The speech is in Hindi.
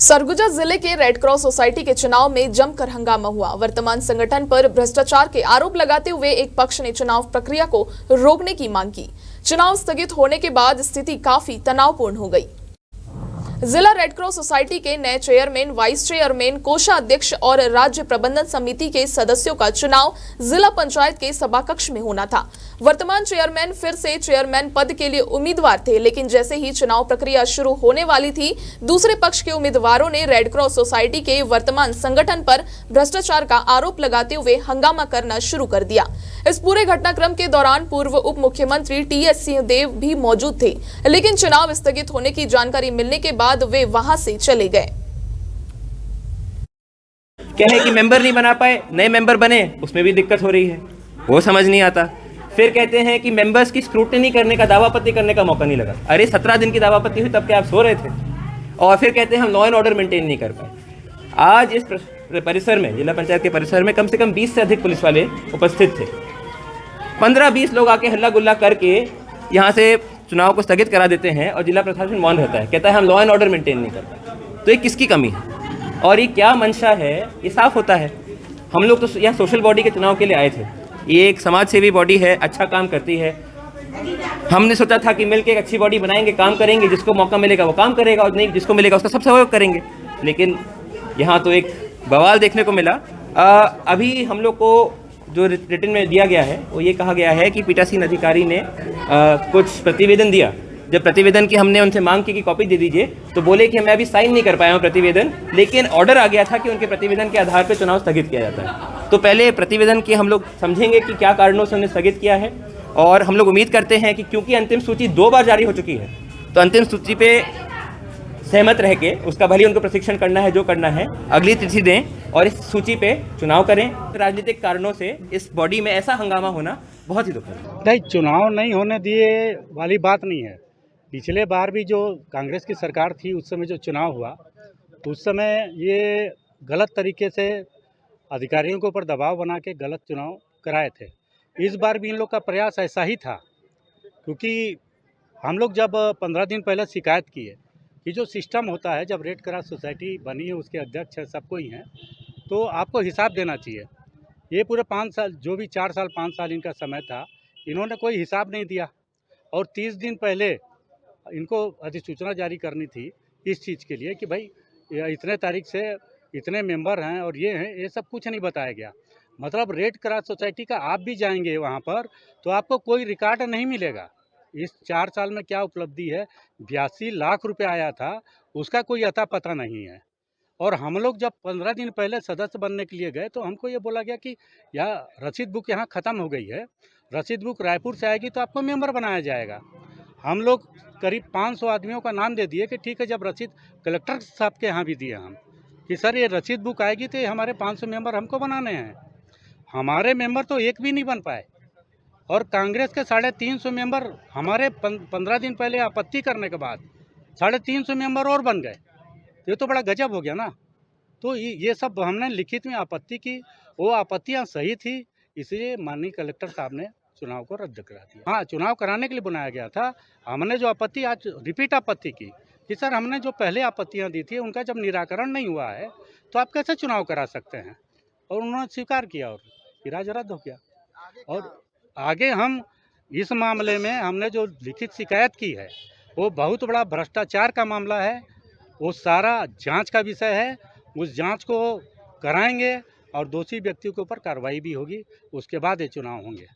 सरगुजा जिले के रेड क्रॉस सोसाइटी के चुनाव में जमकर हंगामा हुआ। वर्तमान संगठन पर भ्रष्टाचार के आरोप लगाते हुए एक पक्ष ने चुनाव प्रक्रिया को रोकने की मांग की। चुनाव स्थगित होने के बाद स्थिति काफी तनावपूर्ण हो गई। जिला रेड क्रॉस सोसाइटी के नए चेयरमैन, वाइस चेयरमैन, कोषाध्यक्ष और राज्य प्रबंधन समिति के सदस्यों का चुनाव जिला पंचायत के सभाकक्ष में होना था। वर्तमान चेयरमैन फिर से चेयरमैन पद के लिए उम्मीदवार थे, लेकिन जैसे ही चुनाव प्रक्रिया शुरू होने वाली थी, दूसरे पक्ष के उम्मीदवारों ने रेड क्रॉस सोसाइटी के वर्तमान संगठन पर भ्रष्टाचार का आरोप लगाते हुए हंगामा करना शुरू कर दिया। इस पूरे घटनाक्रम के दौरान पूर्व उप मुख्यमंत्री टीएस सिंहदेव भी मौजूद थे, लेकिन चुनाव स्थगित होने की जानकारी मिलने के बाद वे वहां से चले गए। क्या है कि मेंबर नहीं बना पाए, नए मेंबर बने, उसमें भी दिक्कत हो रही है, वो समझ नहीं आता। फिर कहते हैं कि मेंबर्स की स्क्रूटनी करने का, दावापत्ती करने का मौका नहीं लगा। अरे 17 दिन की दावापत्ती हुई, तब क्या आप सो रहे थे? और फिर कहते हैं हम लॉ एंड ऑर्डर मेंटेन नहीं कर पाए। आज इस परिसर में, जिला पंचायत के परिसर में कम से कम 20 से अधिक पुलिस वाले उपस्थित थे। 15-20 लोग आके हल्ला गुल्ला करके यहाँ से चुनाव को स्थगित करा देते हैं और जिला प्रशासन मौन रहता है, कहता है हम लॉ एंड ऑर्डर मेंटेन नहीं कर पाए। तो ये किसकी कमी है और ये क्या मंशा है, ये साफ होता है। हम लोग तो यहाँ सोशल बॉडी के चुनाव के लिए आए थे। ये एक समाज सेवी बॉडी है, अच्छा काम करती है। हमने सोचा था कि मिलकर एक अच्छी बॉडी बनाएंगे, काम करेंगे, जिसको मौका मिलेगा वो काम करेगा और नहीं जिसको मिलेगा उसका सब सहयोग करेंगे। लेकिन यहाँ तो एक बवाल देखने को मिला। अभी हम लोग को जो रिटन में दिया गया है वो ये कहा गया है कि पीठासीन अधिकारी ने कुछ प्रतिवेदन दिया। जब प्रतिवेदन की हमने उनसे मांग की कि कॉपी दे दीजिए, तो बोले कि मैं अभी साइन नहीं कर पाया हूँ प्रतिवेदन, लेकिन ऑर्डर आ गया था कि उनके प्रतिवेदन के आधार पर चुनाव स्थगित किया जाता है। तो पहले प्रतिवेदन की हम लोग समझेंगे कि क्या कारणों से उन्हें स्थगित किया है, और हम लोग उम्मीद करते हैं कि क्योंकि अंतिम सूची 2 बार जारी हो चुकी है, तो अंतिम सूची पे सहमत रह के उसका भले उनको प्रशिक्षण करना है, जो करना है, अगली तिथि दें और इस सूची पे चुनाव करें। राजनीतिक कारणों से इस बॉडी में ऐसा हंगामा होना बहुत ही दुखद। नहीं, चुनाव नहीं होने दिए वाली बात नहीं है। पिछले बार भी जो कांग्रेस की सरकार थी, उस समय जो चुनाव हुआ, उस समय ये गलत तरीके से अधिकारियों के ऊपर दबाव बना के गलत चुनाव कराए थे। इस बार भी इन लोग का प्रयास ऐसा ही था, क्योंकि हम लोग जब 15 दिन पहले शिकायत किए कि जो सिस्टम होता है, जब रेड क्रॉस सोसाइटी बनी है, उसके अध्यक्ष है, सब कोई हैं, तो आपको हिसाब देना चाहिए। ये पूरे 5 साल, जो भी 4 साल 5 साल इनका समय था, इन्होंने कोई हिसाब नहीं दिया। और 30 दिन पहले इनको अधिसूचना जारी करनी थी इस चीज़ के लिए कि भाई इतने तारीख से इतने मेंबर हैं और ये हैं, ये सब कुछ नहीं बताया गया। मतलब रेड क्रॉस सोसाइटी का आप भी जाएंगे वहाँ पर तो आपको कोई रिकॉर्ड नहीं मिलेगा। इस 4 साल में क्या उपलब्धि है, 82 लाख रुपए आया था, उसका कोई अता पता नहीं है। और हम लोग जब 15 दिन पहले सदस्य बनने के लिए गए, तो हमको ये बोला गया कि यह रसीद बुक यहाँ ख़त्म हो गई है, रसीद बुक रायपुर से आएगी तो आपको मेंबर बनाया जाएगा। हम लोग करीब 500 आदमियों का नाम दे दिए कि ठीक है। जब रसीद कलेक्टर साहब के यहाँ भी दिए हम कि सर ये रसीद बुक आएगी तो ये हमारे 500 मेंबर हमको बनाने हैं। हमारे मेंबर तो एक भी नहीं बन पाए, और कांग्रेस के 350 मेंबर हमारे 15 दिन पहले आपत्ति करने के बाद 350 मेंबर और बन गए। ये तो बड़ा गजब हो गया ना। तो ये सब हमने लिखित में आपत्ति की, वो आपत्तियां सही थी, इसलिए माननीय कलेक्टर साहब ने चुनाव को रद्द करा दिया। हाँ, चुनाव कराने के लिए बनाया गया था। हमने जो आपत्ति आज रिपीट आपत्ति की कि सर हमने जो पहले आपत्तियाँ दी थी उनका जब निराकरण नहीं हुआ है तो आप कैसे चुनाव करा सकते हैं, और उन्होंने स्वीकार किया और फिर आज रद्द हो गया। और आगे हम इस मामले में हमने जो लिखित शिकायत की है वो बहुत बड़ा भ्रष्टाचार का मामला है, वो सारा जांच का विषय है। उस जांच को कराएंगे और दोषी व्यक्तियों के ऊपर कार्रवाई भी होगी, उसके बाद ये चुनाव होंगे।